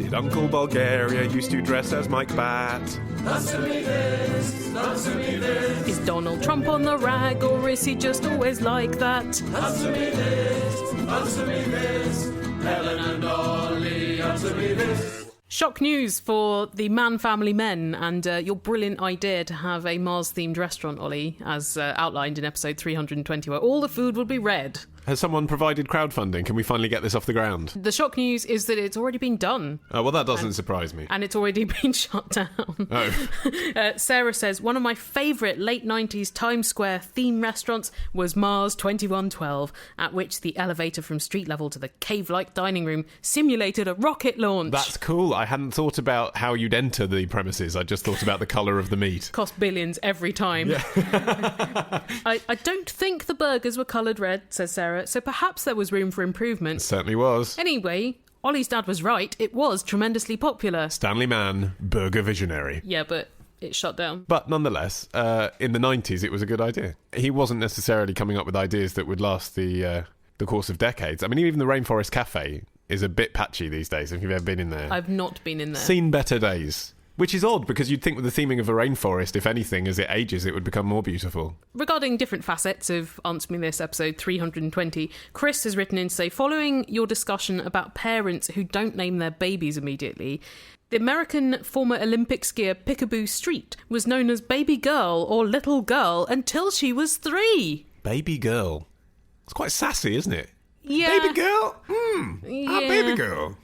Did Uncle Bulgaria used to dress as Mike Bat? Answer me this, answer me this. Is Donald Trump on the rag, or is he just always like that? Answer me this, answer me this. Helen and Ollie, answer me this. Shock news for the Mann family men and your brilliant idea to have a Mars-themed restaurant, Ollie, as outlined in episode 320, where all the food would be red. Has someone provided crowdfunding? Can we finally get this off the ground? The shock news is that it's already been done. Oh, well, that doesn't surprise me. And it's already been shut down. Oh. Sarah says, one of my favourite late 90s Times Square theme restaurants was Mars 2112, at which the elevator from street level to the cave-like dining room simulated a rocket launch. That's cool. I hadn't thought about how you'd enter the premises. I just thought about the colour of the meat. Cost billions every time. Yeah. I don't think the burgers were coloured red, says Sarah, so perhaps there was room for improvement. It certainly was. Anyway, Ollie's dad was right. It was tremendously popular. Stanley Mann, burger visionary. Yeah, but it shut down. But nonetheless, in the 90s, it was a good idea. He wasn't necessarily coming up with ideas that would last the course of decades. I mean, even the Rainforest Cafe is a bit patchy these days, if you've ever been in there. I've not been in there. Seen better days. Which is odd, because you'd think with the theming of a rainforest, if anything, as it ages, it would become more beautiful. Regarding different facets of Answer Me This, episode 320, Chris has written in to say, following your discussion about parents who don't name their babies immediately, the American former Olympic skier Picaboo Street was known as Baby Girl or Little Girl until she was 3. Baby Girl. It's quite sassy, isn't it? Yeah. Baby Girl? Yeah. Baby Girl.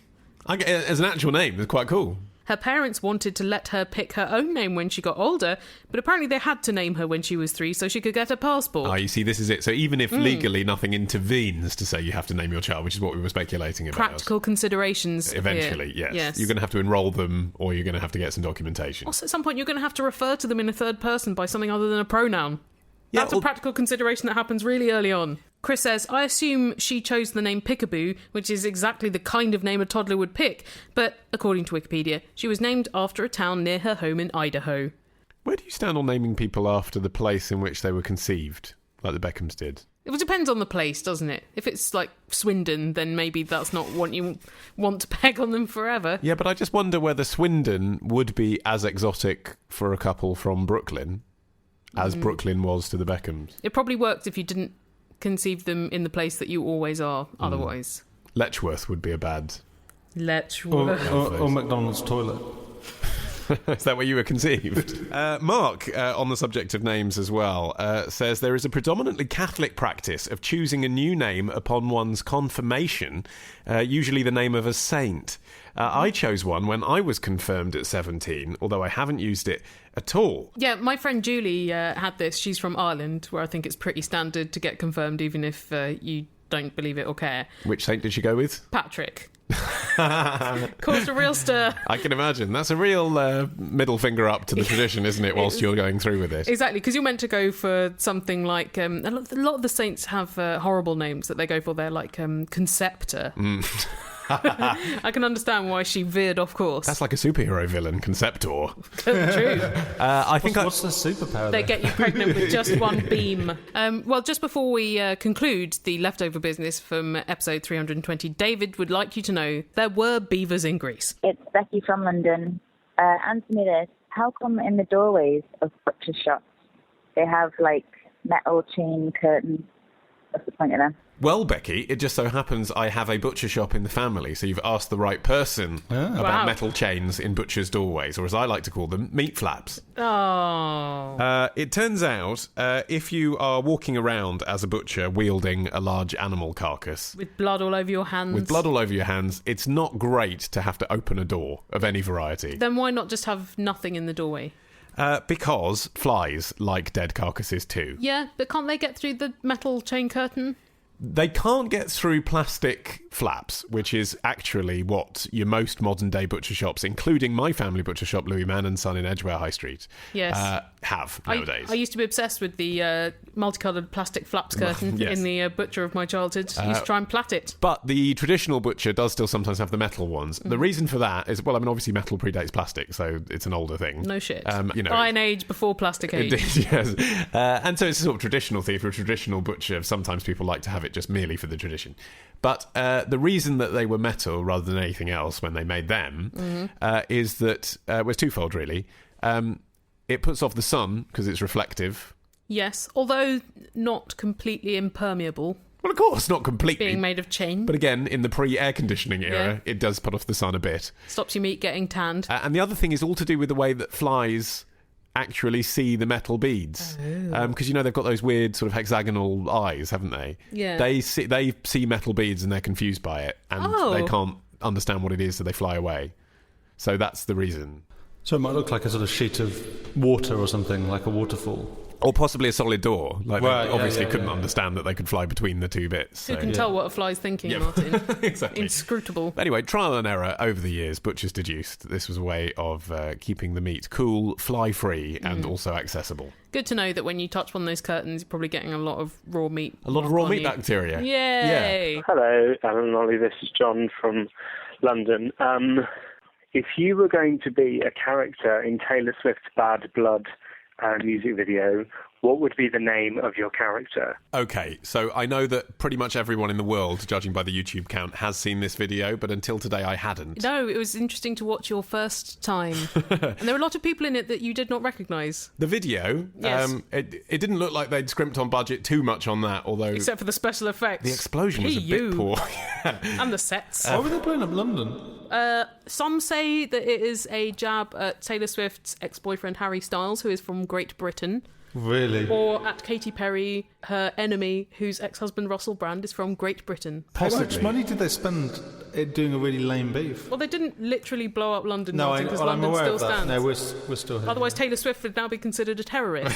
As an actual name, it's quite cool. Her parents wanted to let her pick her own name when she got older, but apparently they had to name her when she was 3 so she could get a passport. Ah, you see, this is it. So even if legally nothing intervenes to say you have to name your child, which is what we were speculating about. Practical considerations. Eventually, yes. You're going to have to enrol them, or you're going to have to get some documentation. Also, at some point, you're going to have to refer to them in a third person by something other than a pronoun. Yeah, That's a practical consideration that happens really early on. Chris says, I assume she chose the name Picaboo, which is exactly the kind of name a toddler would pick, but according to Wikipedia, she was named after a town near her home in Idaho. Where do you stand on naming people after the place in which they were conceived, like the Beckhams did? It depends on the place, doesn't it? If it's like Swindon, then maybe that's not what you want to peg on them forever. Yeah, but I just wonder whether Swindon would be as exotic for a couple from Brooklyn as Brooklyn was to the Beckhams. It probably worked if you didn't conceive them in the place that you always are otherwise. Letchworth would be a bad... Letchworth. Or McDonald's toilet. Is that where you were conceived? Mark, on the subject of names as well, says there is a predominantly Catholic practice of choosing a new name upon one's confirmation, usually the name of a saint. I chose one when I was confirmed at 17, although I haven't used it at all. Yeah, my friend Julie had this. She's from Ireland, where I think it's pretty standard to get confirmed even if you don't believe it or care. Which saint did she go with? Patrick. Caused a real stir. I can imagine. That's a real middle finger up to the tradition, isn't it, whilst you're going through with it? Exactly, because you're meant to go for something like... a lot of the saints have horrible names that they go for. They're like Conceptor. I can understand why she veered off course. That's like a superhero villain, Conceptor. True. What's the superpower They there? get you pregnant with just one beam. Well, just before we conclude the leftover business from episode 320, David would like you to know there were beavers in Greece. It's Becky from London. Answer me this. How come in the doorways of butcher shops they have, like, metal chain curtains? What's the point of them? Well, Becky, it just so happens I have a butcher shop in the family, so you've asked the right person about Wow. metal chains in butchers' doorways, or as I like to call them, meat flaps. Oh. It turns out, if you are walking around as a butcher wielding a large animal carcass, With blood all over your hands. it's not great to have to open a door of any variety. Then why not just have nothing in the doorway? Because flies like dead carcasses too. Yeah, but can't they get through the metal chain curtain? They can't get through plastic flaps, which is actually what your most modern-day butcher shops, including my family butcher shop, Louis Mann & Son in Edgware High Street, Yes. have nowadays. I used to be obsessed with the multicoloured plastic flaps curtain Yes. in the butcher of my childhood. I used to try and plait it. But the traditional butcher does still sometimes have the metal ones. The reason for that is, well, I mean, obviously metal predates plastic, so it's an older thing. No shit. You know, Iron Age before plastic age. Indeed, yes. And so it's a sort of traditional thing. For a traditional butcher, sometimes people like to have it just merely for the tradition. But the reason that they were metal rather than anything else when they made them is that was twofold, really. It puts off the sun because it's reflective. Yes, although not completely impermeable. Well, of course, not completely. Being made of chain. But again, in the pre-air conditioning era, it does put off the sun a bit. Stops your meat getting tanned. And the other thing is all to do with the way that flies actually see the metal beads. Because, they've got those weird sort of hexagonal eyes, haven't they? Yeah. They see metal beads and they're confused by it. And they can't understand what it is, so they fly away. So that's the reason. So it might look like a sort of sheet of water or something, like a waterfall. Or possibly a solid door. Like Right, they obviously yeah, couldn't yeah. understand that they could fly between the two bits. Who can tell what a fly's thinking, Martin? Exactly. Inscrutable. Anyway, trial and error over the years, butchers deduced this was a way of keeping the meat cool, fly-free, and also accessible. Good to know that when you touch one of those curtains, you're probably getting a lot of raw meat. A lot of raw on meat you. bacteria. Yay! Hello, Alan and Ollie. This is John from London. If you were going to be a character in Taylor Swift's Bad Blood music video, what would be the name of your character? Okay, so I know that pretty much everyone in the world, judging by the YouTube count, has seen this video, but until today I hadn't. No, it was interesting to watch your first time. And there were a lot of people in it that you did not recognise. The video, Yes. it didn't look like they'd scrimped on budget too much on that, although Except for the special effects. the explosion was a you. bit poor. And the sets. Why were they blowing up London? Some say that it is a jab at Taylor Swift's ex-boyfriend Harry Styles, who is from Great Britain. Really? Or at Katy Perry, her enemy, whose ex-husband Russell Brand is from Great Britain. How much money did they spend doing a really lame beef? Well, they didn't literally blow up London, No, because I'm London aware still of that. stands. No, we're still here. Otherwise, Taylor Swift would now be considered a terrorist.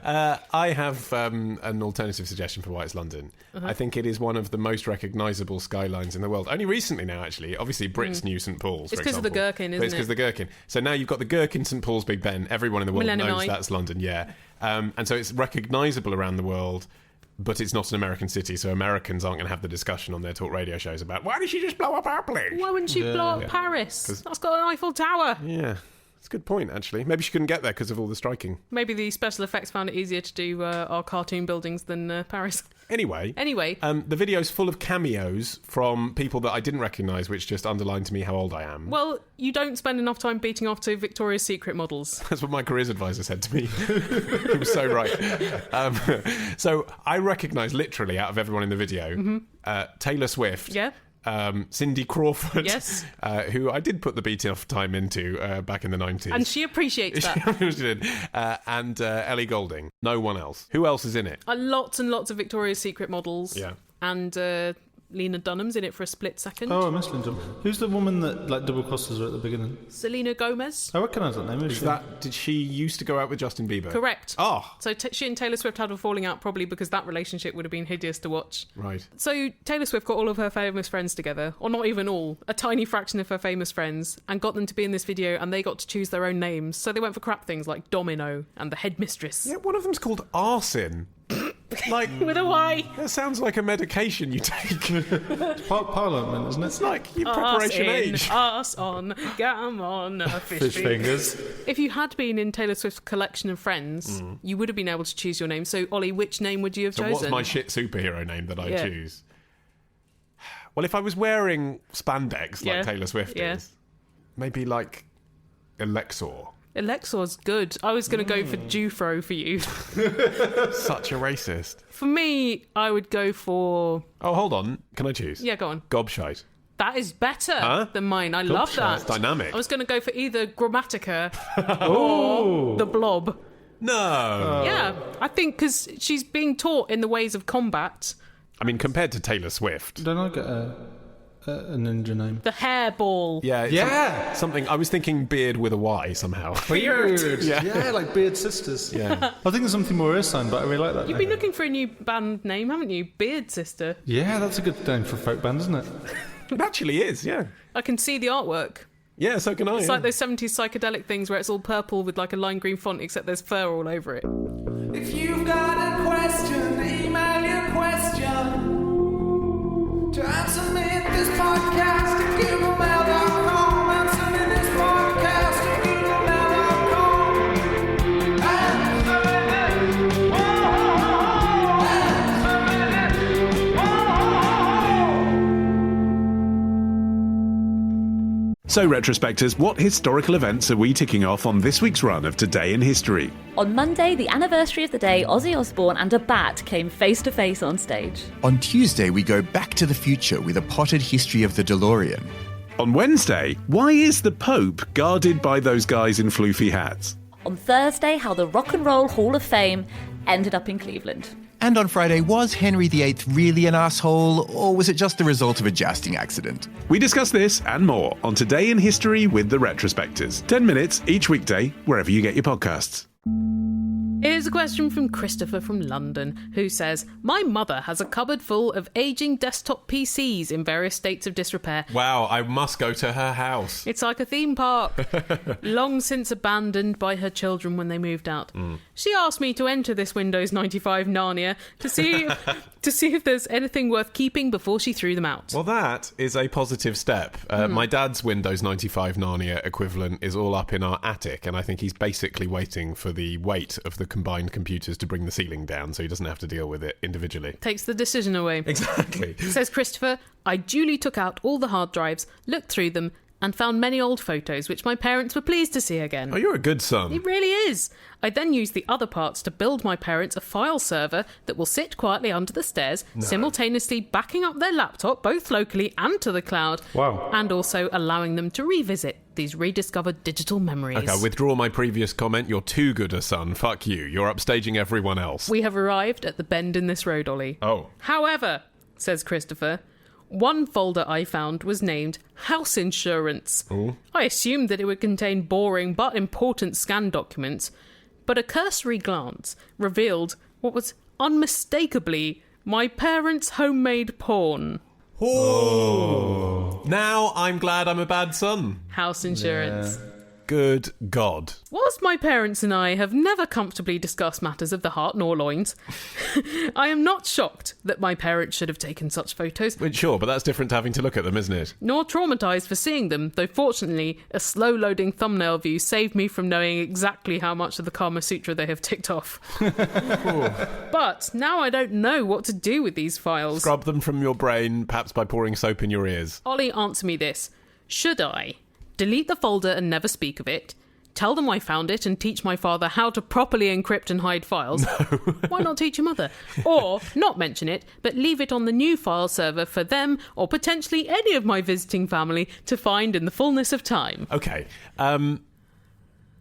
I have an alternative suggestion for why it's London. I think it is one of the most recognisable skylines in the world. Only recently now, actually. Obviously, Brits knew St Paul's, It's for because of the example. gherkin, But isn't it's because it? of the gherkin. So now you've got the gherkin St Paul's Big Ben. Everyone in the world knows Millennium Eye. that's London, yeah. And so it's recognisable around the world, but it's not an American city, so Americans aren't going to have the discussion on their talk radio shows about, why did she just blow up our place? Why wouldn't she blow up Paris? That's got an Eiffel Tower. Yeah, it's a good point, actually. Maybe she couldn't get there because of all the striking. Maybe the special effects found it easier to do our cartoon buildings than Paris. Anyway, the video's full of cameos from people that I didn't recognise, which just underlined to me how old I am. Well, you don't spend enough time beating off to Victoria's Secret models. That's what my careers advisor said to me. He was so right. So I recognise, literally, out of everyone in the video, Taylor Swift. Yeah. Cindy Crawford, Yes. who I did put the beating off time into back in the 90s. And she appreciates that. She did. And Ellie Goulding. No one else. Who else is in it? Lots and lots of Victoria's Secret models. Yeah. And Lena Dunham's in it for a split second. Oh, I missed Linda. Who's the woman that double crosses her at the beginning? Selena Gomez. I recognise that name. Did she used to go out with Justin Bieber? Correct. Oh. So she and Taylor Swift had a falling out, probably because that relationship would have been hideous to watch. Right. So Taylor Swift got all of her famous friends together, or not even all, a tiny fraction of her famous friends, and got them to be in this video, and they got to choose their own names. So they went for crap things like Domino and the Headmistress. Yeah, one of them's called Arsin. Like, With a Y. that sounds like a medication you take. Parliament, isn't it? It's like your preparation age. Arse on, gammon on, fish fingers. If you had been in Taylor Swift's collection of friends, you would have been able to choose your name. So, Ollie, which name would you have So chosen? what's my shit superhero name that I Yeah. choose? Well, if I was wearing spandex like Yeah. Taylor Swift Yeah. is, maybe like Elexor. Alexor's good. I was going to go for Jufro for you. Such a racist. For me, I would go for... Oh, hold on. Can I choose? Yeah, go on. Gobshite. That is better Huh? than mine. I love that. It's dynamic. I was going to go for either Grammatica or The Blob. No. Yeah, I think because she's being taught in the ways of combat. I mean, compared to Taylor Swift. Don't I get a ninja name? The hairball. Yeah. it's something. I was thinking beard with a Y somehow. Beard. Yeah. Yeah, like Beard Sisters. Yeah. I think there's something more ear sign, but I really like that. You've been looking for a new band name, haven't you? Beard Sister. Yeah, that's a good name for a folk band, isn't it? It actually is, yeah. I can see the artwork. Yeah, so can I. It's like those 70s psychedelic things where it's all purple with like a lime green font, except there's fur all over it. If you've got a question, email your question to answerme this podcast at googlemail.com. Answerme this podcast at googlemail.com. Answerme So, retrospectors, what historical events are we ticking off on this week's run of Today in History? On Monday, the anniversary of the day Ozzy Osbourne and a bat came face to face on stage. On Tuesday, we go back to the future with a potted history of the DeLorean. On Wednesday, why is the Pope guarded by those guys in floofy hats? On Thursday, how the Rock and Roll Hall of Fame ended up in Cleveland. And on Friday, was Henry VIII really an asshole, or was it just the result of a jousting accident? We discuss this and more on Today in History with the Retrospectors. 10 minutes each weekday, wherever you get your podcasts. Here's a question from Christopher from London, who says, my mother has a cupboard full of aging desktop PCs in various states of disrepair. Wow, I must go to her house. It's like a theme park, long since abandoned by her children when they moved out. She asked me to enter this Windows 95 Narnia to see if there's anything worth keeping before she threw them out. Well, that is a positive step. My dad's Windows 95 Narnia equivalent is all up in our attic, and I think he's basically waiting for the weight of the combined computers to bring the ceiling down so he doesn't have to deal with it individually. Takes the decision away. Exactly. Says Christopher, I duly took out all the hard drives, looked through them, and found many old photos which my parents were pleased to see again. Oh, you're a good son. He really is. I then used the other parts to build my parents a file server that will sit quietly under the stairs, simultaneously backing up their laptop, both locally and to the cloud. Wow. And also allowing them to revisit these rediscovered digital memories. Okay, I withdraw my previous comment. You're too good a son. Fuck you. You're upstaging everyone else. We have arrived at the bend in this road, Ollie. Oh. However, says Christopher, one folder I found was named House Insurance. Ooh. I assumed that it would contain boring but important scan documents, but a cursory glance revealed what was unmistakably my parents' homemade porn. Oh. Now I'm glad I'm a bad son. House Insurance. Yeah. Good God. Whilst my parents and I have never comfortably discussed matters of the heart nor loins, I am not shocked that my parents should have taken such photos. Well, sure, but that's different to having to look at them, isn't it? Nor traumatised for seeing them, though fortunately a slow-loading thumbnail view saved me from knowing exactly how much of the Kama Sutra they have ticked off. But now I don't know what to do with these files. Scrub them from your brain, perhaps by pouring soap in your ears. Ollie, answer me this. Should I delete the folder and never speak of it, tell them I found it and teach my father how to properly encrypt and hide files? No. Why not teach your mother? Or not mention it, but leave it on the new file server for them or potentially any of my visiting family to find in the fullness of time? Okay.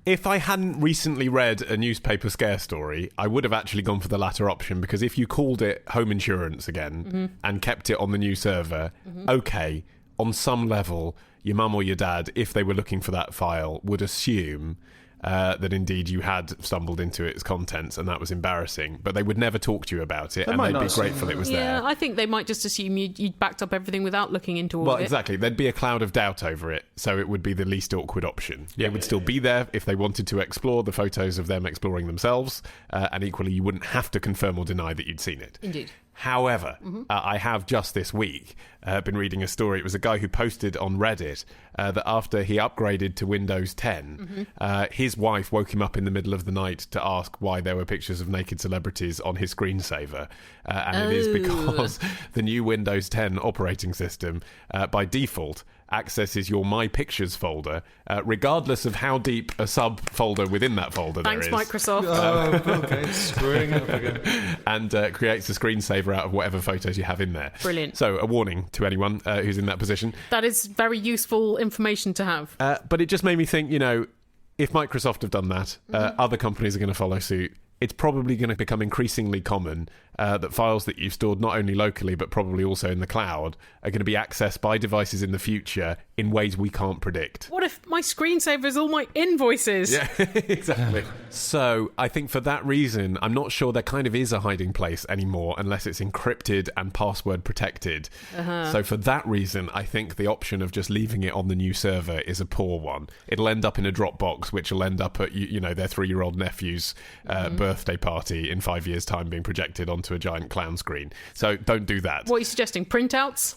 If I hadn't recently read a newspaper scare story, I would have actually gone for the latter option, because if you called it home insurance again and kept it on the new server, okay, on some level, your mum or your dad, if they were looking for that file, would assume that indeed you had stumbled into its contents and that was embarrassing, but they would never talk to you about it, and they'd be grateful it was there. Yeah, I think they might just assume you'd backed up everything without looking into all of it. Well, exactly. There'd be a cloud of doubt over it, so it would be the least awkward option. It would still be there if they wanted to explore the photos of them exploring themselves, and equally you wouldn't have to confirm or deny that you'd seen it. Indeed. However, I have just this week been reading a story. It was a guy who posted on Reddit that after he upgraded to Windows 10, his wife woke him up in the middle of the night to ask why there were pictures of naked celebrities on his screensaver. And it is because the new Windows 10 operating system, by default, accesses your My Pictures folder, regardless of how deep a subfolder within that folder there is. Thanks, Microsoft. Okay, screwing up again. And creates a screensaver out of whatever photos you have in there. Brilliant. So a warning to anyone who's in that position. That is very useful information to have. But it just made me think, if Microsoft have done that, other companies are going to follow suit. It's probably going to become increasingly common that files that you've stored not only locally but probably also in the cloud are going to be accessed by devices in the future in ways we can't predict. What if my screensaver is all my invoices? Yeah, exactly. So I think for that reason, I'm not sure there kind of is a hiding place anymore unless it's encrypted and password protected. So for that reason, I think the option of just leaving it on the new server is a poor one. It'll end up in a Dropbox, which will end up at their 3-year-old nephew's birthday party in 5 years' time being projected onto a giant clown screen. So don't do that. What are you suggesting? Printouts?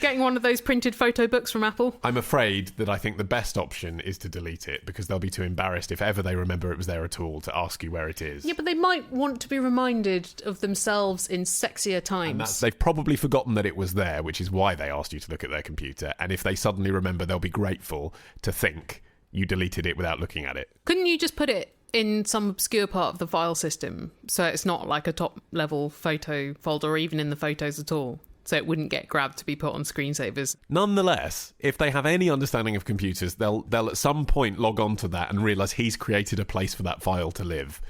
Getting one of those printed photo books from Apple? I'm afraid that I think the best option is to delete it, because they'll be too embarrassed, if ever they remember it was there at all, to ask you where it is. Yeah, but they might want to be reminded of themselves in sexier times. They've probably forgotten that it was there, which is why they asked you to look at their computer. And if they suddenly remember, they'll be grateful to think you deleted it without looking at it. Couldn't you just put it in some obscure part of the file system, so it's not like a top-level photo folder or even in the photos at all, so it wouldn't get grabbed to be put on screensavers? Nonetheless, if they have any understanding of computers, they'll at some point log on to that and realise he's created a place for that file to live.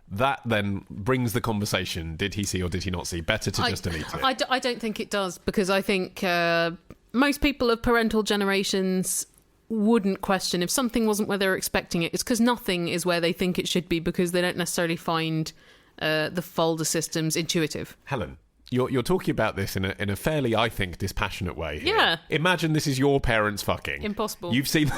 That then brings the conversation, did he see or did he not see, better to just delete it. I don't think it does, because I think most people of parental generations wouldn't question if something wasn't where they're expecting it. It's because nothing is where they think it should be, because they don't necessarily find the folder systems intuitive. Helen, you're talking about this in a fairly, I think, dispassionate way here. Yeah. Imagine this is your parents fucking. Impossible. You've seen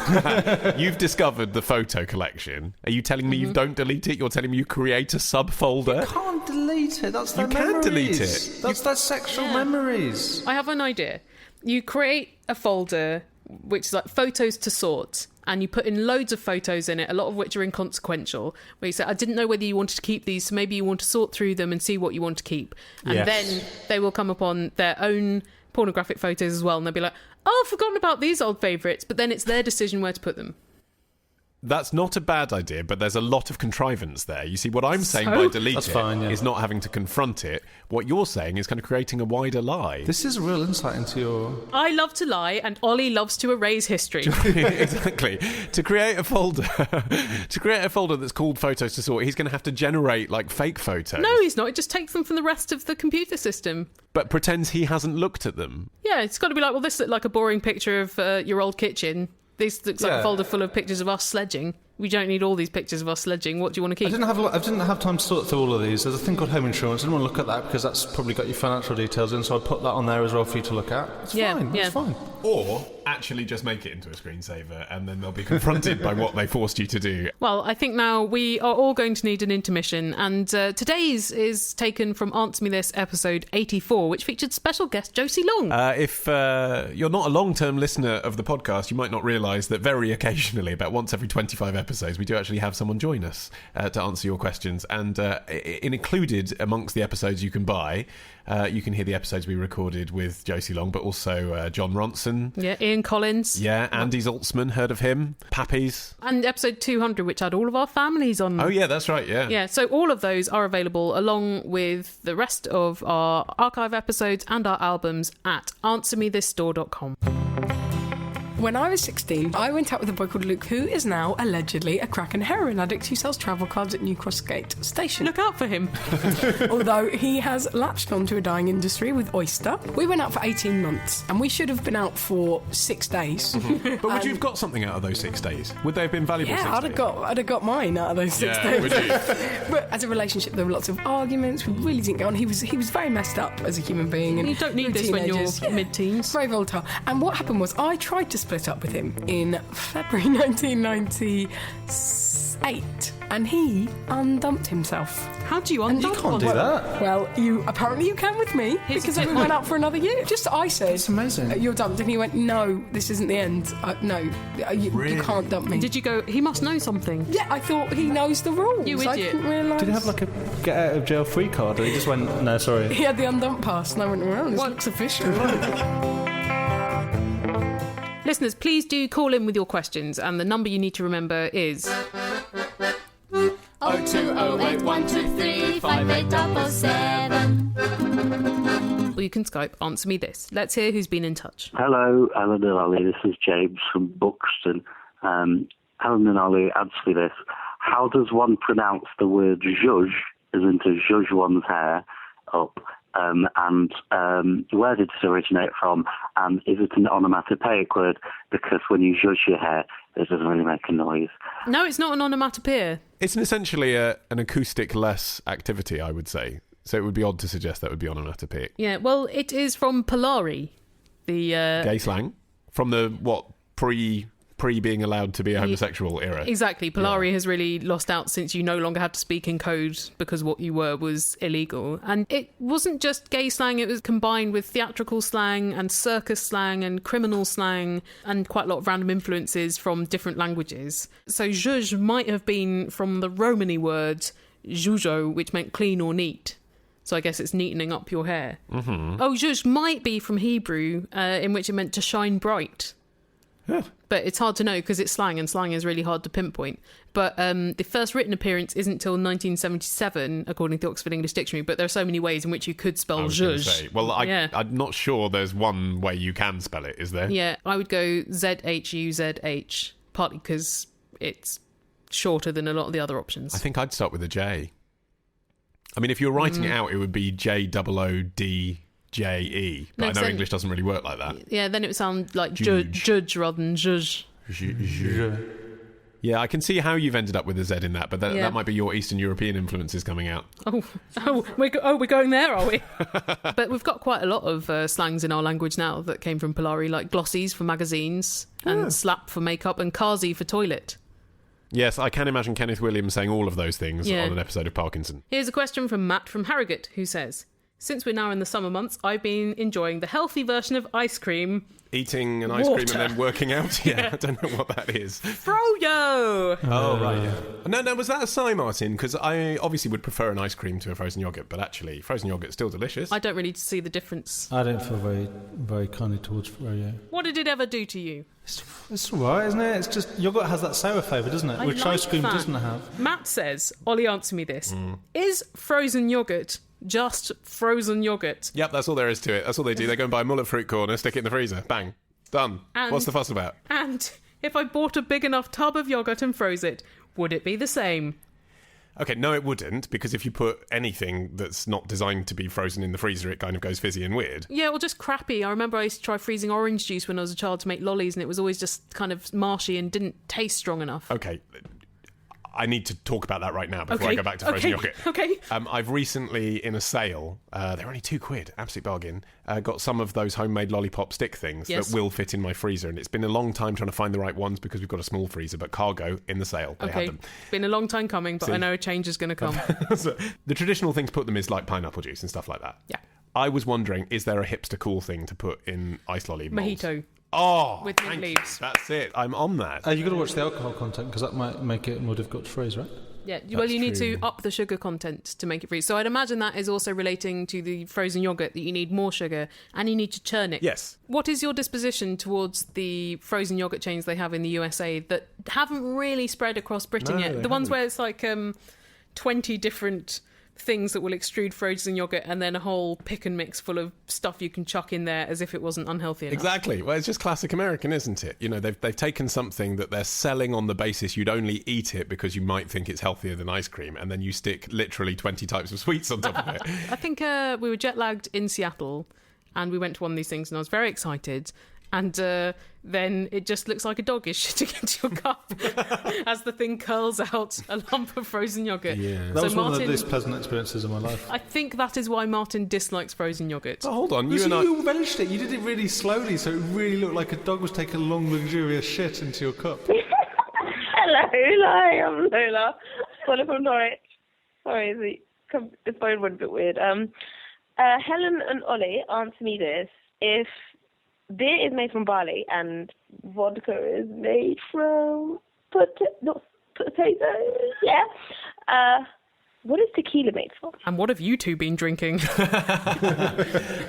you've discovered the photo collection. Are you telling me you don't delete it? You're telling me you create a subfolder? You can't delete it. That's their You memories. can delete it. That's their sexual memories. I have an idea. You create a folder which is like photos to sort, and you put in loads of photos in it, a lot of which are inconsequential, where you say, I didn't know whether you wanted to keep these, so maybe you want to sort through them and see what you want to keep. And then they will come upon their own pornographic photos as well, and they'll be like, oh, I've forgotten about these old favourites, but then it's their decision where to put them. That's not a bad idea, but there's a lot of contrivance there. You see, what I'm saying by delete it is not having to confront it. What you're saying is kind of creating a wider lie. This is a real insight into your... I love to lie, and Ollie loves to erase history. Exactly. To create a folder that's called Photos to Sort, he's going to have to generate, like, fake photos. No, he's not. It just takes them from the rest of the computer system. But pretends he hasn't looked at them. Yeah, it's got to be like, well, this looked like a boring picture of your old kitchen. This looks like a folder full of pictures of us sledging. We don't need all these pictures of us sledging. What do you want to keep? I didn't have time to sort through all of these. There's a thing called home insurance. I didn't want to look at that because that's probably got your financial details in, so I put that on there as well for you to look at. It's fine. It's fine. Or actually just make it into a screensaver, and then they'll be confronted by what they forced you to do. Well, I think now we are all going to need an intermission, and today's is taken from Answer Me This episode 84, which featured special guest Josie Long. If you're not a long-term listener of the podcast, you might not realise that very occasionally, about once every 25 episodes, we do actually have someone join us to answer your questions. And included amongst the episodes you can buy, you can hear the episodes we recorded with Josie Long, but also John Ronson. Yeah, Ian Collins. Yeah, Andy Zaltzman, heard of him? Pappies. And episode 200, which had all of our families on. Oh, yeah, that's right, yeah. Yeah, so all of those are available along with the rest of our archive episodes and our albums at answermethisstore.com. When I was 16, I went out with a boy called Luke, who is now allegedly a crack and heroin addict who sells travel cards at New Cross Gate Station. Look out for him. Although he has latched onto a dying industry with Oyster. We went out for 18 months, and we should have been out for 6 days. But would you have got something out of those 6 days? Would they have been valuable? Yeah, I'd have got mine out of those 6 days. Would you? But as a relationship, there were lots of arguments. We really didn't get on. He was very messed up as a human being. And you don't need this when you're mid-teens. Very volatile. And what happened was I tried to split up with him in February 1998, and he undumped himself. How do you undump? You can't do that. Well, apparently you can with me, because we went out for another year. Just I said, it's amazing. You're dumped, and he went, no, this isn't the end. No, you can't dump me. Did you go, he must know something? Yeah, I thought he knows the rules. You idiot. I didn't realise. Did he have like a get out of jail free card, or he just went, no, sorry? He had the undump pass, and I went, well, this looks official. Listeners, please do call in with your questions, and the number you need to remember is 02081235877. Or you can Skype Answer Me This. Let's hear who's been in touch. Hello, Alan and Ollie. This is James from Buxton. Alan and Ollie, answer me this. How does one pronounce the word zhuzh, as in to zhuzh one's hair up? And where did it originate from? And is it an onomatopoeic word? Because when you zhuzh your hair, it doesn't really make a noise. No, it's not an onomatopoeia. It's essentially an acoustic-less activity, I would say. So it would be odd to suggest that would be onomatopoeic. Yeah, well, it is from Polari, the... gay slang? From the, pre-being allowed to be a homosexual era. Exactly. Polari has really lost out since you no longer had to speak in code because what you were was illegal. And it wasn't just gay slang, it was combined with theatrical slang and circus slang and criminal slang and quite a lot of random influences from different languages. So zhuzh might have been from the Romany word zhujo, which meant clean or neat. So I guess it's neatening up your hair. Mm-hmm. Oh, zhuzh might be from Hebrew, in which it meant to shine bright. Yeah. But it's hard to know because it's slang, and slang is really hard to pinpoint. But the first written appearance isn't till 1977, according to the Oxford English Dictionary. But there are so many ways in which you could spell zhuzh. Well, I'm not sure there's one way you can spell it, is there? Yeah, I would go ZHUZH, partly because it's shorter than a lot of the other options. I think I'd start with a J. I mean, if you're writing it out, it would be JOODJE. But I know English doesn't really work like that. Yeah, then it would sound like judge rather than zhuzh. Yeah, I can see how you've ended up with a Z in that, but that might be your Eastern European influences coming out. We're going there, are we? But we've got quite a lot of slangs in our language now that came from Polari, like glossies for magazines, and slap for makeup, and kazi for toilet. Yes, I can imagine Kenneth Williams saying all of those things on an episode of Parkinson. Here's a question from Matt from Harrogate, who says, since we're now in the summer months, I've been enjoying the healthy version of ice cream. Eating an ice cream and then working out? Yeah, I don't know what that is. Froyo! Oh, right, yeah. No, was that a sigh, Martin? Because I obviously would prefer an ice cream to a frozen yoghurt, but actually, frozen yoghurt's still delicious. I don't really see the difference. I don't feel very, very kindly towards Froyo. What did it ever do to you? It's all right, isn't it? It's just, yoghurt has that sour flavour, doesn't it? Which ice cream doesn't have. Matt says, Ollie, answer me this. Is frozen yoghurt just frozen yoghurt? Yep, that's all there is to it. That's all they do. They go and buy a mullet fruit corner, stick it in the freezer. Bang. Done. What's the fuss about? And if I bought a big enough tub of yoghurt and froze it, would it be the same? Okay, no, it wouldn't, because if you put anything that's not designed to be frozen in the freezer, it kind of goes fizzy and weird. Yeah, well, just crappy. I remember I used to try freezing orange juice when I was a child to make lollies, and it was always just kind of marshy and didn't taste strong enough. Okay, I need to talk about that right now before I go back to frozen yoghurt. Okay. I've recently, in a sale, they're only £2, absolute bargain, got some of those homemade lollipop stick things that will fit in my freezer. And it's been a long time trying to find the right ones because we've got a small freezer, but Cargo, in the sale, they had them. Been a long time coming, but I know a change is going to come. So, the traditional thing to put them is like pineapple juice and stuff like that. Yeah. I was wondering, is there a hipster cool thing to put in ice lolly molds? Mojito. Oh, with mint leaves. That's it. I'm on that. You've got to watch the alcohol content because that might make it more difficult to freeze, right? Yeah, well, you need to up the sugar content to make it freeze. So I'd imagine that is also relating to the frozen yoghurt, that you need more sugar and you need to churn it. Yes. What is your disposition towards the frozen yoghurt chains they have in the USA that haven't really spread across Britain yet? The ones where it's like 20 different things that will extrude frozen yoghurt and then a whole pick and mix full of stuff you can chuck in there as if it wasn't unhealthy enough. Exactly. Well, it's just classic American, isn't it? You know, they've taken something that they're selling on the basis you'd only eat it because you might think it's healthier than ice cream, and then you stick literally 20 types of sweets on top of it. I think we were jet lagged in Seattle and we went to one of these things and I was very excited. And then it just looks like a dog is shitting into your cup as the thing curls out a lump of frozen yoghurt. Yeah. That was one of the least pleasant experiences of my life. I think that is why Martin dislikes frozen yoghurt. Oh, hold on. You relished it. You did it really slowly, so it really looked like a dog was taking a long, luxurious shit into your cup. Hello, I'm Lola. Calling from Norwich. Sorry, the phone went a bit weird. Helen and Ollie, answer me this. If beer is made from barley and vodka is made from potatoes, what is tequila made from? And what have you two been drinking?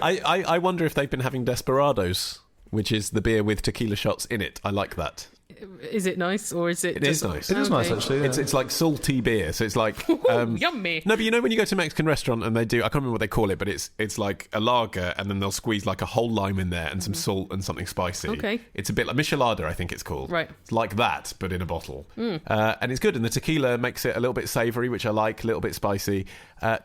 I wonder if they've been having Desperados, which is the beer with tequila shots in it. I like that. Is it nice, or is it? It is nice. It is nice, actually. Yeah. It's like salty beer, so it's like yummy. No, but you know when you go to a Mexican restaurant and they do, I can't remember what they call it, but it's like a lager, and then they'll squeeze like a whole lime in there and some salt and something spicy. Okay. It's a bit like Michelada, I think it's called. Right. It's like that, but in a bottle. And it's good, and the tequila makes it a little bit savoury, which I like, a little bit spicy.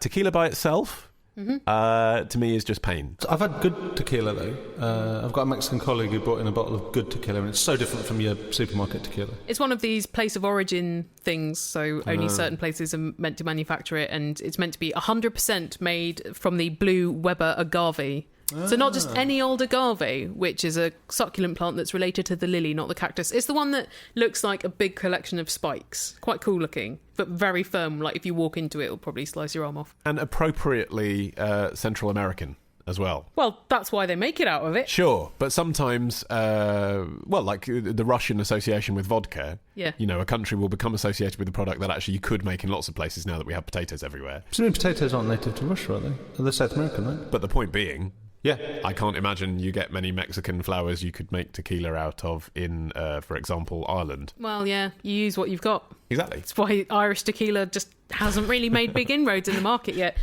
Tequila by itself, to me, is just pain. I've had good tequila though. I've got a Mexican colleague who brought in a bottle of good tequila, and it's so different from your supermarket tequila. It's one of these place of origin things, so only certain places are meant to manufacture it, and it's meant to be 100% made from the blue Weber agave, So not just any old agave, which is a succulent plant that's related to the lily, not the cactus. It's the one that looks like a big collection of spikes. Quite cool looking, but very firm. Like if you walk into it, it'll probably slice your arm off. And appropriately Central American as well. Well, that's why they make it out of it. Sure, but sometimes, like the Russian association with vodka, a country will become associated with a product that actually you could make in lots of places now that we have potatoes everywhere. Presumably potatoes aren't native to Russia, are they? They're South American, right? But the point being... Yeah. I can't imagine you get many Mexican flowers you could make tequila out of in, for example, Ireland. Well, yeah, you use what you've got. Exactly. That's why Irish tequila just hasn't really made big inroads in the market yet.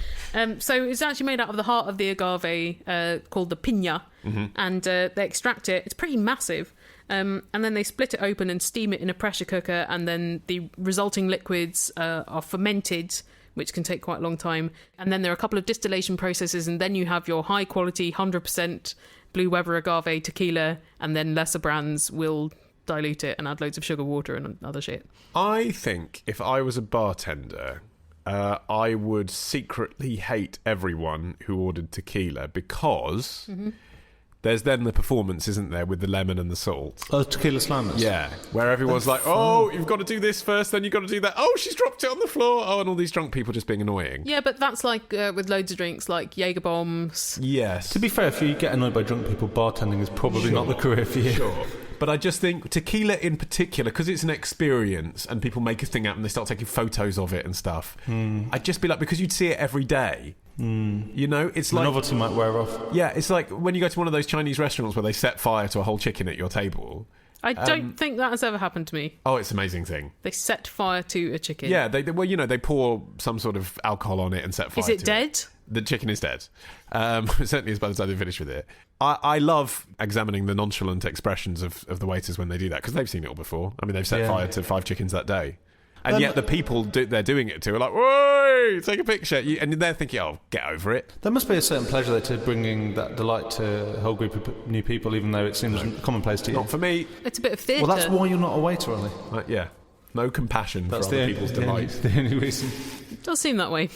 So it's actually made out of the heart of the agave called the piña, and they extract it. It's pretty massive. And then they split it open and steam it in a pressure cooker, and then the resulting liquids are fermented, which can take quite a long time. And then there are a couple of distillation processes, and then you have your high quality 100% Blue Weber agave tequila, and then lesser brands will dilute it and add loads of sugar water and other shit. I think if I was a bartender, I would secretly hate everyone who ordered tequila because... There's then the performance, isn't there, with the lemon and the salt? Oh, tequila slammers. Yeah, where everyone's like, oh, you've got to do this first, then you've got to do that. Oh, she's dropped it on the floor. Oh, and all these drunk people just being annoying. Yeah, but that's like with loads of drinks, like Jaeger bombs. Yes. To be fair, if you get annoyed by drunk people, bartending is probably not the career for you. Sure. But I just think tequila in particular, because it's an experience and people make a thing out and they start taking photos of it and stuff, I'd just be like, because you'd see it every day. You know, it's the like... novelty might wear off. Yeah, it's like when you go to one of those Chinese restaurants where they set fire to a whole chicken at your table. I don't think that has ever happened to me. Oh, it's an amazing thing. They set fire to a chicken. Yeah, they pour some sort of alcohol on it and set fire to it. Is it dead? The chicken is dead. It certainly is by the time they finish with it. I love examining the nonchalant expressions of the waiters when they do that, because they've seen it all before. I mean, they've set fire to 5 chickens that day. And yet the people they're doing it to are like, whoa, take a picture. And they're thinking, oh, get over it. There must be a certain pleasure there to bringing that delight to a whole group of new people, even though it seems commonplace to you. Not for me. It's a bit of theatre. Well, that's why you're not a waiter, Ollie. Yeah. No compassion for other people's delight. That's the only reason. It does seem that way.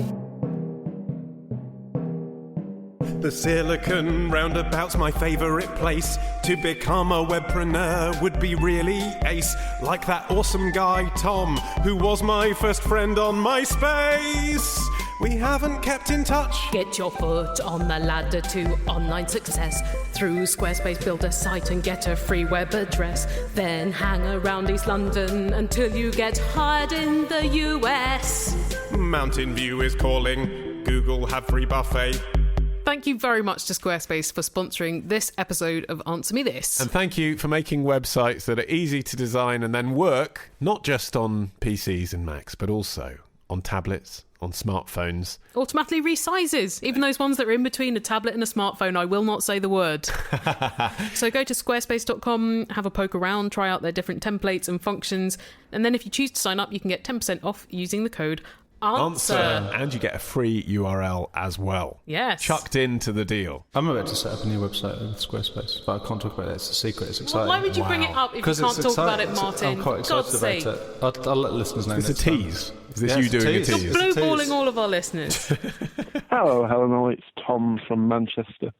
The Silicon Roundabout's my favourite place. To become a webpreneur would be really ace. Like that awesome guy, Tom, who was my first friend on MySpace. We haven't kept in touch. Get your foot on the ladder to online success. Through Squarespace, build a site and get a free web address. Then hang around East London until you get hired in the US. Mountain View is calling. Google have free buffet. Thank you very much to Squarespace for sponsoring this episode of Answer Me This. And thank you for making websites that are easy to design and then work, not just on PCs and Macs, but also on tablets, on smartphones. Automatically resizes, even those ones that are in between a tablet and a smartphone. I will not say the word. So go to squarespace.com, have a poke around, try out their different templates and functions, and then if you choose to sign up, you can get 10% off using the code Answer. And you get a free URL as well. Yes. Chucked into the deal. I'm about to set up a new website with Squarespace, but I can't talk about it. It's a secret. It's exciting. Well, why would you bring it up if you can't talk about it, Martin? I'm quite excited about it. I'll let listeners know. It's a tease. Is this you doing a tease? You're blue-balling all of our listeners. Hello, Helen. It's Tom from Manchester.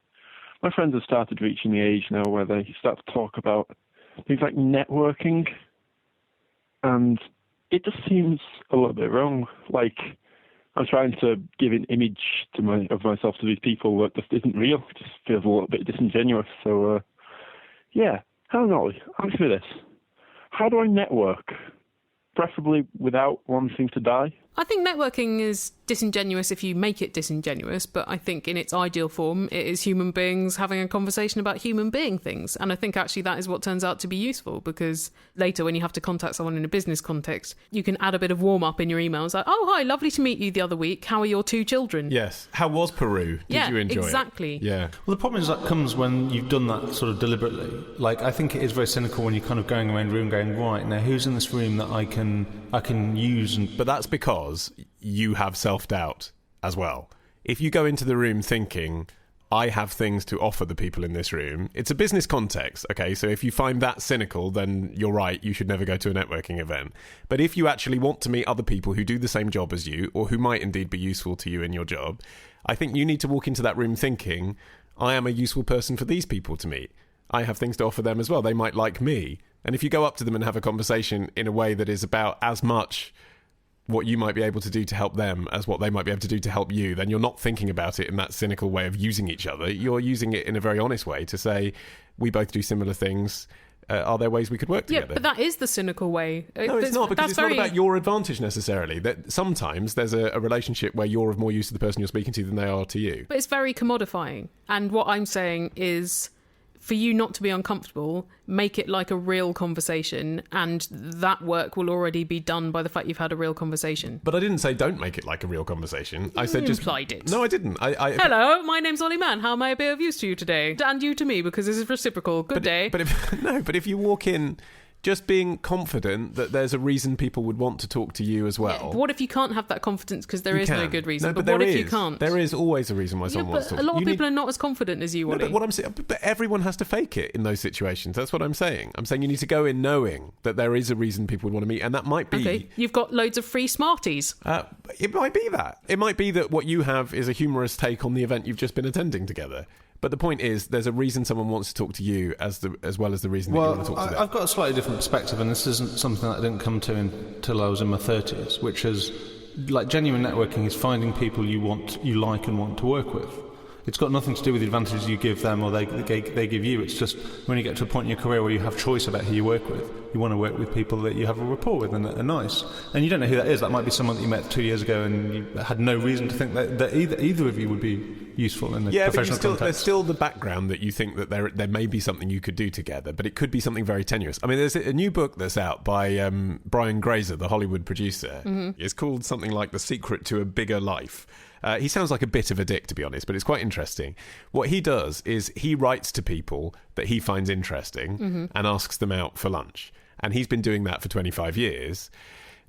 My friends have started reaching the age now where they start to talk about things like networking, and it just seems a little bit wrong. Like, I'm trying to give an image of myself to these people that just isn't real. It just feels a little bit disingenuous. So, Helen Ollie, answer me this. How do I network? Preferably without wanting to die? I think networking is disingenuous if you make it disingenuous, but I think in its ideal form, it is human beings having a conversation about human being things. And I think actually that is what turns out to be useful, because later when you have to contact someone in a business context, you can add a bit of warm-up in your emails. Like, oh, hi, lovely to meet you the other week. How are your 2 children? Yes. How was Peru? Did you enjoy exactly. it? Yeah. Well, the problem is that comes when you've done that sort of deliberately. Like, I think it is very cynical when you're kind of going around the room going, right, now who's in this room that I can use? But that's because you have self-doubt as well. If you go into the room thinking, I have things to offer the people in this room, it's a business context, okay? So if you find that cynical, then you're right, you should never go to a networking event. But if you actually want to meet other people who do the same job as you, or who might indeed be useful to you in your job, I think you need to walk into that room thinking, I am a useful person for these people to meet. I have things to offer them as well. They might like me. And if you go up to them and have a conversation in a way that is about as much what you might be able to do to help them as what they might be able to do to help you, then you're not thinking about it in that cynical way of using each other. You're using it in a very honest way to say, we both do similar things. Are there ways we could work together? Yeah, but that is the cynical way. No, it's not, because it's not about your advantage necessarily. That sometimes there's a relationship where you're of more use to the person you're speaking to than they are to you. But it's very commodifying. And what I'm saying is, for you not to be uncomfortable, make it like a real conversation, and that work will already be done by the fact you've had a real conversation. But I didn't say don't make it like a real conversation. I said just... implied it. No, I didn't. Hello, my name's Ollie Mann. How may I be of use to you today? And you to me, because this is reciprocal. Good day. But if you walk in just being confident that there's a reason people would want to talk to you as well. Yeah, but what if you can't have that confidence because there is no good reason? No, but what if you can't? There is always a reason why someone wants to talk. A lot of people are not as confident as you, Ollie. But what I'm saying, but everyone has to fake it in those situations. That's what I'm saying. I'm saying you need to go in knowing that there is a reason people would want to meet, and that might be... Okay, you've got loads of free Smarties. It might be that. It might be that what you have is a humorous take on the event you've just been attending together. But the point is, there's a reason someone wants to talk to you as well as the reason that you want to talk to them. I've got a slightly different perspective, and this isn't something that I didn't come to until I was in my 30s, which is, like, genuine networking is finding people you like and want to work with. It's got nothing to do with the advantages you give them or they give you. It's just when you get to a point in your career where you have choice about who you work with, you want to work with people that you have a rapport with and that are nice. And you don't know who that is. That might be someone that you met 2 years ago and you had no reason to think that either of you would be useful in the professional context. There's still the background that you think that there may be something you could do together, but it could be something very tenuous. I mean, there's a new book that's out by Brian Grazer, the Hollywood producer. Mm-hmm. It's called something like The Secret to a Bigger Life. He sounds like a bit of a dick, to be honest, but it's quite interesting. What he does is he writes to people that he finds interesting and asks them out for lunch. And he's been doing that for 25 years.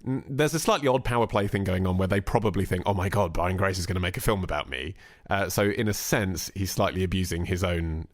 There's a slightly odd power play thing going on where they probably think, oh my God, Brian Grazer is going to make a film about me. So in a sense, he's slightly abusing his own,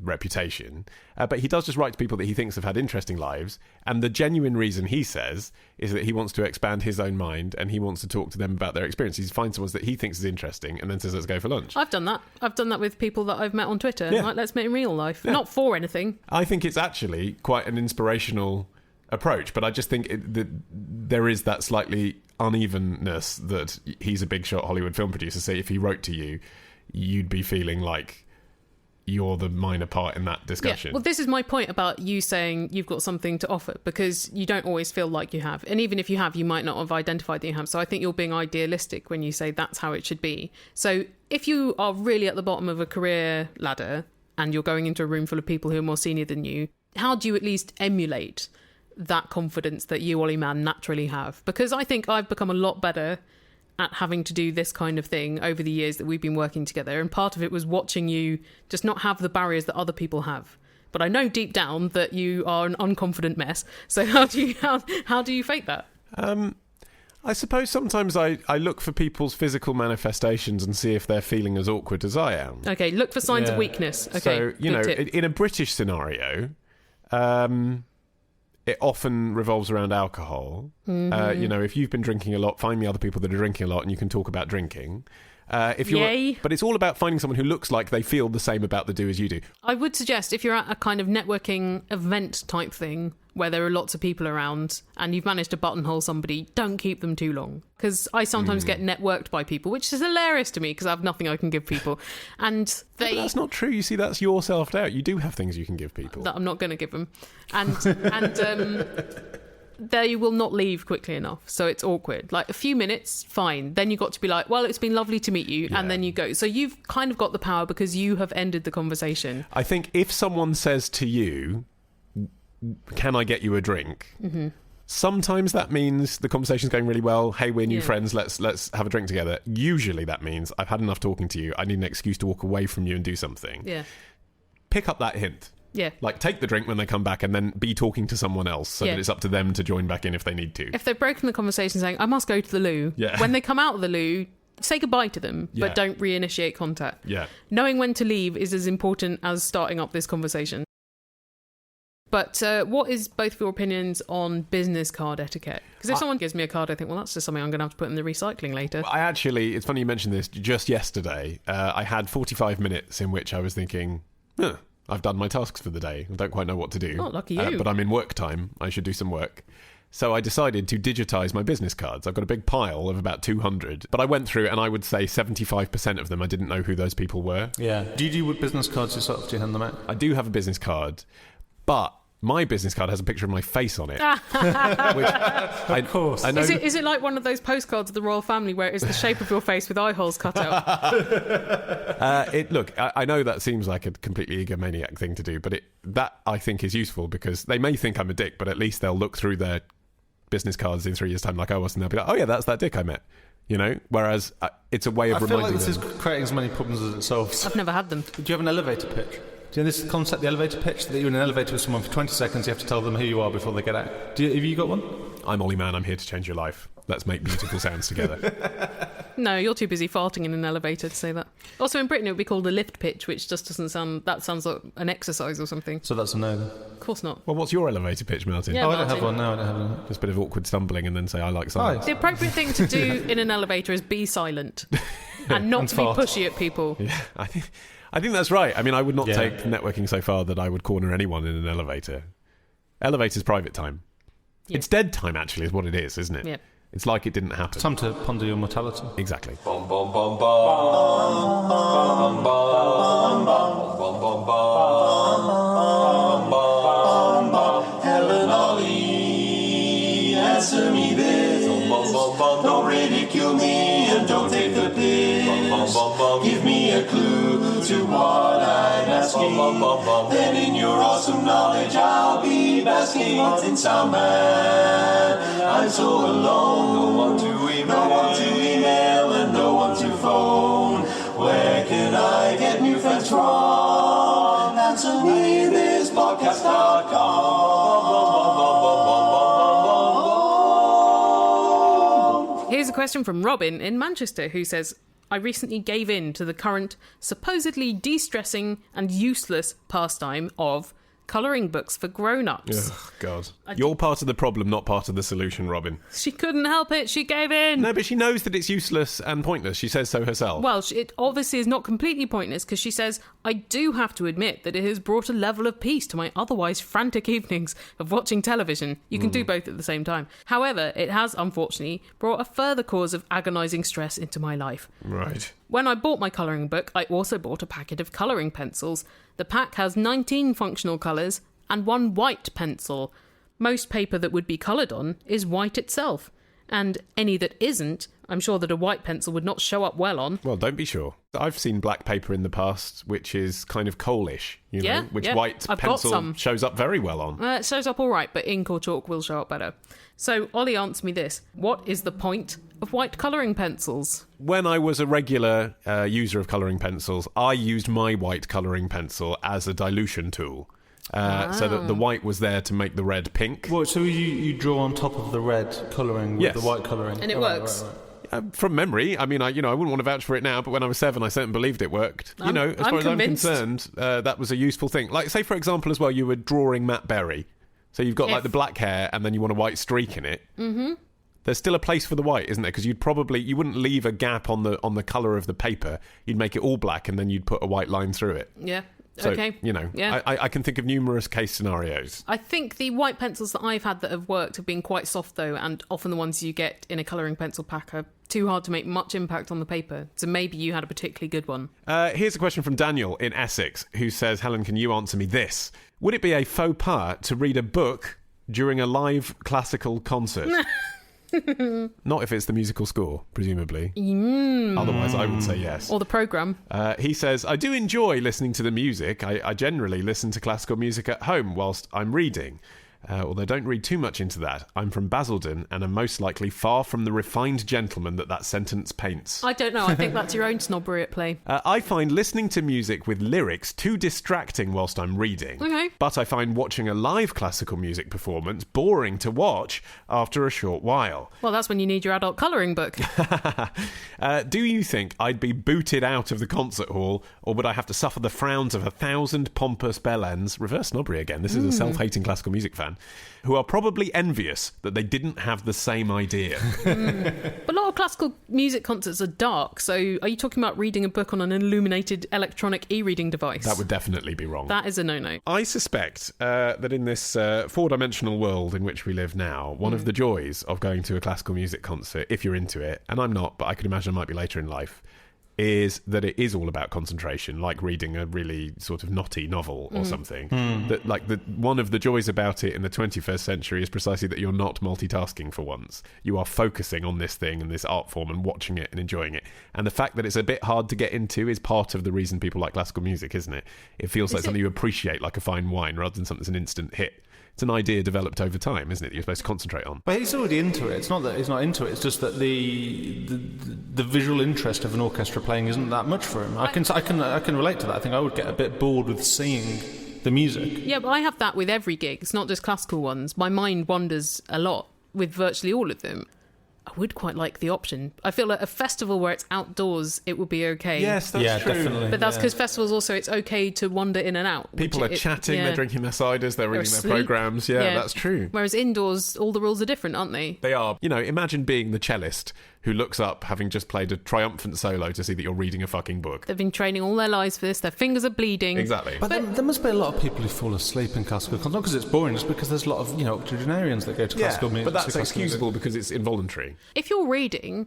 reputation. But he does just write to people that he thinks have had interesting lives. And the genuine reason, he says, is that he wants to expand his own mind and he wants to talk to them about their experiences. He finds someone that he thinks is interesting and then says, let's go for lunch. I've done that. I've done that with people that I've met on Twitter. Yeah. Like, let's meet in real life. Yeah. Not for anything. I think it's actually quite an inspirational approach, but I just think that there is that slightly unevenness that he's a big shot Hollywood film producer. So if he wrote to you, you'd be feeling like you're the minor part in that discussion. Yeah. Well, this is my point about you saying you've got something to offer, because you don't always feel like you have. And even if you have, you might not have identified that you have. So I think you're being idealistic when you say that's how it should be. So if you are really at the bottom of a career ladder and you're going into a room full of people who are more senior than you, how do you at least emulate that confidence that you, Ollie Mann, naturally have? Because I think I've become a lot better at having to do this kind of thing over the years that we've been working together, and part of it was watching you just not have the barriers that other people have. But I know deep down that you are an unconfident mess. So how do you fake that? I suppose sometimes I look for people's physical manifestations and see if they're feeling as awkward as I am. Okay, look for signs of weakness. Okay, so tip. in a British scenario, it often revolves around alcohol. Mm-hmm. If you've been drinking a lot, find me other people that are drinking a lot and you can talk about drinking. But it's all about finding someone who looks like they feel the same about the do as you do. I would suggest if you're at a kind of networking event type thing where there are lots of people around and you've managed to buttonhole somebody, don't keep them too long. Because I sometimes get networked by people, which is hilarious to me because I have nothing I can give people. And But that's not true. You see, that's your self-doubt. You do have things you can give people. That I'm not going to give them. And they will not leave quickly enough, so it's awkward. Like, a few minutes, fine. Then you got to be like, well, it's been lovely to meet you, and then you go. So you've kind of got the power because you have ended the conversation. I think if someone says to you, can I get you a drink? Mm-hmm. Sometimes that means the conversation's going really well. Hey, we're new friends. Let's have a drink together. Usually that means I've had enough talking to you. I need an excuse to walk away from you and do something. Yeah. Pick up that hint. Yeah. Like, take the drink when they come back and then be talking to someone else so that it's up to them to join back in if they need to. If they've broken the conversation saying, I must go to the loo, when they come out of the loo, say goodbye to them, but don't reinitiate contact. Yeah. Knowing when to leave is as important as starting up this conversation. But what is both of your opinions on business card etiquette? Because if someone gives me a card, I think, well, that's just something I'm going to have to put in the recycling later. It's funny you mentioned this. Just yesterday, I had 45 minutes in which I was thinking, I've done my tasks for the day. I don't quite know what to do. Oh, lucky you. But I'm in work time. I should do some work. So I decided to digitise my business cards. I've got a big pile of about 200. But I went through and I would say 75% of them, I didn't know who those people were. Yeah. Do you do with business cards yourself? Do you hand them out? I do have a business card, but my business card has a picture of my face on it. Of course. I know. Is it like one of those postcards of the royal family where it's the shape of your face with eye holes cut out? Look, I know that seems like a completely egomaniac thing to do, but that I think is useful because they may think I'm a dick, but at least they'll look through their business cards in 3 years' time like I was, and they'll be like, oh yeah, that's that dick I met. You know, whereas it's a way of reminding them. I feel like this is creating as many problems as it solves. I've never had them. Do you have an elevator pitch? Do you know this concept, the elevator pitch, that you're in an elevator with someone for 20 seconds, you have to tell them who you are before they get out? Have you got one? I'm Ollie Mann, I'm here to change your life. Let's make beautiful sounds together. No, you're too busy farting in an elevator to say that. Also, in Britain, it would be called a lift pitch, which just doesn't sound... That sounds like an exercise or something. So that's a no, then? Of course not. Well, what's your elevator pitch, Martin? Yeah, I don't have one. No, I don't have one. Just a bit of awkward stumbling and then say, I like science. The appropriate thing to do in an elevator is be silent and not to be pushy at people. Yeah, I think that's right. I mean, I would not take networking so far that I would corner anyone in an elevator. Elevator's private time. Yeah. It's dead time, actually, is what it is, isn't it? Yeah. It's like it didn't happen. Time to ponder your mortality. Exactly. Bum, bum, bum, bum, bum, bum, bum, bum, bum, bum, bum. Helen, Ollie, answer me this. Don't ridicule me and don't take the piss. Give me a clue to what I'm asking. Then in your awesome knowledge I'll be basking. Martin Soundman, I'm so alone. No one to email and no one to phone. Where can I get new friends from? Answer me this podcast.com. Here's a question from Robin in Manchester who says, I recently gave in to the current supposedly de-stressing and useless pastime of colouring books for grown-ups. Oh, God. You're part of the problem, not part of the solution, Robin. She couldn't help it. She gave in. No, but she knows that it's useless and pointless. She says so herself. Well, it obviously is not completely pointless because she says, I do have to admit that it has brought a level of peace to my otherwise frantic evenings of watching television. You can do both at the same time. However, it has, unfortunately, brought a further cause of agonising stress into my life. Right. When I bought my colouring book, I also bought a packet of colouring pencils. The pack has 19 functional colours and 1 white pencil. Most paper that would be coloured on is white itself. And any that isn't, I'm sure that a white pencil would not show up well on. Well, don't be sure. I've seen black paper in the past, which is kind of coalish, which white pencil shows up very well on. It shows up all right, but ink or chalk will show up better. So, Ollie, answer me this. What is the point of white colouring pencils? When I was a regular user of colouring pencils, I used my white colouring pencil as a dilution tool. So that the white was there to make the red pink. Well, so you draw on top of the red colouring with the white colouring? And it works? Right. From memory, I mean, I wouldn't want to vouch for it now, but when I was 7, I certainly believed it worked. As far as I'm concerned, that was a useful thing. Like, say, for example, as well, you were drawing Matt Berry. So you've got, like, the black hair, and then you want a white streak in it. Mm-hmm. There's still a place for the white, isn't there? Because you wouldn't leave a gap on the colour of the paper. You'd make it all black, and then you'd put a white line through it. Yeah. So, okay. Yeah. I can think of numerous case scenarios. I think the white pencils that I've had that have worked have been quite soft, though, and often the ones you get in a colouring pencil pack are too hard to make much impact on the paper. So maybe you had a particularly good one. Here's a question from Daniel in Essex, who says, Helen, can you answer me this? Would it be a faux pas to read a book during a live classical concert? Not if it's the musical score, presumably. Otherwise, I would say yes. Or the programme. He says, I do enjoy listening to the music. I generally listen to classical music at home whilst I'm reading. Although don't read too much into that. I'm from Basildon and am most likely far from the refined gentleman that sentence paints. I don't know. I think that's your own snobbery at play. I find listening to music with lyrics too distracting whilst I'm reading. Okay. But I find watching a live classical music performance boring to watch after a short while. Well, that's when you need your adult colouring book. Do you think I'd be booted out of the concert hall, or would I have to suffer the frowns of 1,000 pompous bellends? Reverse snobbery again. This is a self-hating classical music fan who are probably envious that they didn't have the same idea. But a lot of classical music concerts are dark, so are you talking about reading a book on an illuminated electronic e-reading device? That would definitely be wrong. That is a no-no. I suspect that in this four-dimensional world in which we live now, one of the joys of going to a classical music concert, if you're into it, and I'm not, but I could imagine I might be later in life, is that it is all about concentration, like reading a really sort of knotty novel or something. That one of the joys about it in the 21st century is precisely that you're not multitasking for once. You are focusing on this thing and this art form and watching it and enjoying it. And the fact that it's a bit hard to get into is part of the reason people like classical music, isn't it? It feels like something you appreciate, like a fine wine, rather than something that's an instant hit. It's an idea developed over time, isn't it, that you're supposed to concentrate on? But he's already into it. It's not that he's not into it. It's just that the visual interest of an orchestra playing isn't that much for him. I can relate to that. I think I would get a bit bored with seeing the music. Yeah, but I have that with every gig. It's not just classical ones. My mind wanders a lot with virtually all of them. I would quite like the option. I feel like a festival where it's outdoors, it would be okay. Yes, that's true. Definitely. But that's because festivals also, it's okay to wander in and out. People are chatting, they're drinking their ciders, they're reading their programmes. Yeah, that's true. Whereas indoors, all the rules are different, aren't they? They are. You know, imagine being the cellist who looks up, having just played a triumphant solo, to see that you're reading a fucking book. They've been training all their lives for this. Their fingers are bleeding. Exactly. But there must be a lot of people who fall asleep in classical concerts. Not because it's boring, just because there's a lot of, octogenarians that go to classical music. But that's excusable because it's involuntary. If you're reading,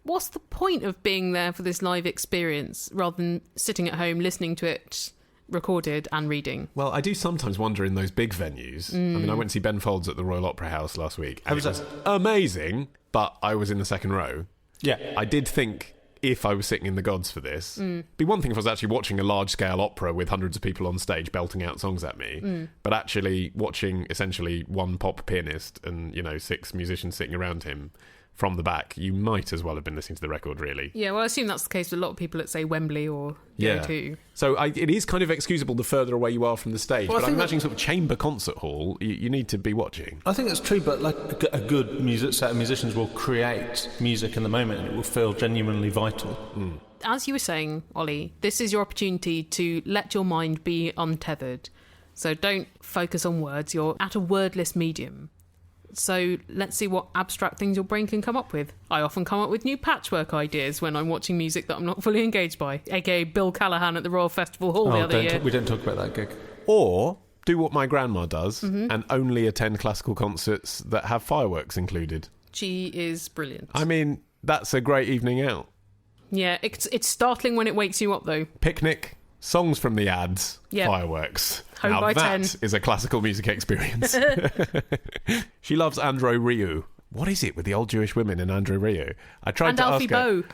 what's the point of being there for this live experience rather than sitting at home listening to it recorded and reading? Well, I do sometimes wonder in those big venues. I mean, I went to see Ben Folds at the Royal Opera House last week. And it was amazing, but I was in the second row. Yeah. I did think, if I was sitting in the gods for this, be one thing if I was actually watching a large-scale opera with hundreds of people on stage belting out songs at me, but actually watching essentially one pop pianist and, 6 musicians sitting around him from the back, you might as well have been listening to the record, really. Yeah, well, I assume that's the case with a lot of people at, say, Wembley or O2. So it is kind of excusable the further away you are from the stage, but I'm imagining sort of chamber concert hall, you need to be watching. I think that's true, but like a good set of musicians will create music in the moment and it will feel genuinely vital. As you were saying, Ollie, this is your opportunity to let your mind be untethered. So don't focus on words. You're at a wordless medium. So let's see what abstract things your brain can come up with. I often come up with new patchwork ideas when I'm watching music that I'm not fully engaged by, aka Bill Callahan at the Royal Festival Hall the other year. We don't talk about that gig. Or do what my grandma does and only attend classical concerts that have fireworks included. She is brilliant. I mean, that's a great evening out. Yeah, it's startling when it wakes you up, though. Picnic, songs from the ads, fireworks. Home now by that 10. is a classical music experience. She loves Andrew Ryu. What is it with the old Jewish women in Andrew Ryu? I tried to Alfie ask her. Boe.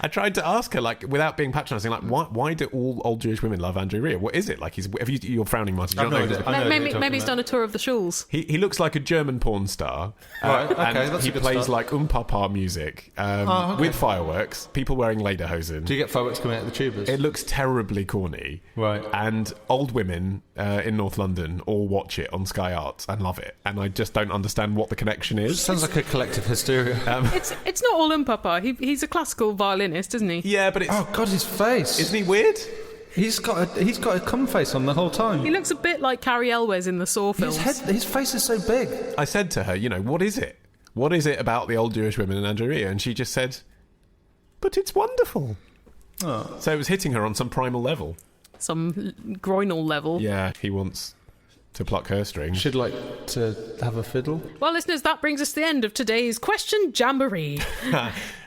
I tried to ask her, like, without being patronising, like, why do all old Jewish women love Andrew Ryu? What is it? Like, you're frowning, Martin. You don't know. Maybe he's done a tour of the shuls. He looks like a German porn star. Right, okay, and that's he a good plays start. like Papa music with fireworks, people wearing lederhosen. Do you get fireworks coming out of the tubas? It looks terribly corny. Right. And old women in North London all watch it on Sky Arts and love it. And I just don't understand what the connection is. Sounds like a collective hysteria. It's not all Papa. He's a classical violinist, isn't he? Yeah, but it's... Oh, God, his face. Isn't he weird? He's got a cum face on the whole time. He looks a bit like Carrie Elwes in the Saw films. His face is so big. I said to her, what is it? What is it about the old Jewish women in Andrew Ryu? And she just said, but it's wonderful. Oh. So it was hitting her on some primal level. Some groinal level. Yeah, he wants to pluck her string. She'd like to have a fiddle. Well, listeners, that brings us to the end of today's Question Jamboree.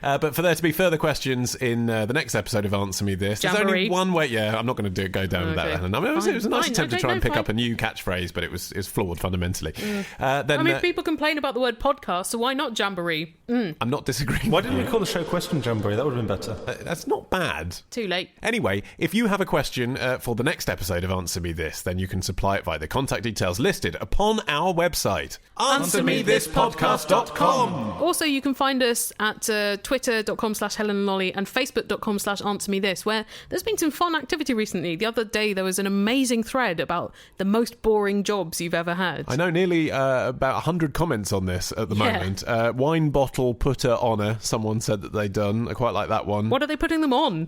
But for there to be further questions in the next episode of Answer Me This, there's only one way. Yeah, I'm not going to go down with that. I mean, it was a nice attempt to try and pick up a new catchphrase, but it was flawed fundamentally. People complain about the word podcast, so why not Jamboree? I'm not disagreeing. Why didn't we call the show Question Jamboree? That would have been better. That's not bad. Too late. Anyway, if you have a question for the next episode of Answer Me This, then you can supply it via the contact contact details listed upon our website. AnswerMeThisPodcast.com. Also, you can find us at twitter.com/Helen and Lolly and facebook.com/AnswerMeThis, where there's been some fun activity recently. The other day, there was an amazing thread about the most boring jobs you've ever had. I know nearly about 100 comments on this at the moment. Wine bottle putter honour, someone said that they'd done. I quite like that one. What are they putting them on?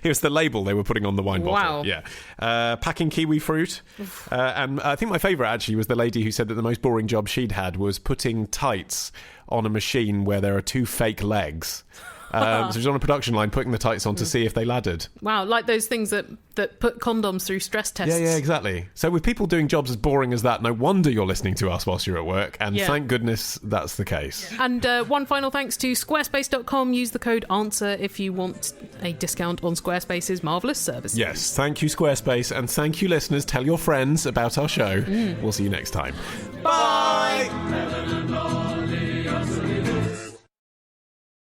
Here's the label they were putting on the wine bottle. Wow. Yeah. Packing kiwi fruit. And I think my favourite actually was the lady who said that the most boring job she'd had was putting tights on a machine where there are 2 fake legs. So she's on a production line putting the tights on to see if they laddered. Wow, like those things that put condoms through stress tests. Yeah, exactly. So with people doing jobs as boring as that, no wonder you're listening to us whilst you're at work, and thank goodness that's the case. And one final thanks to squarespace.com. Use the code ANSWER if you want a discount on Squarespace's marvellous services. Yes, thank you, Squarespace, and thank you, listeners. Tell your friends about our show. We'll see you next time. Bye!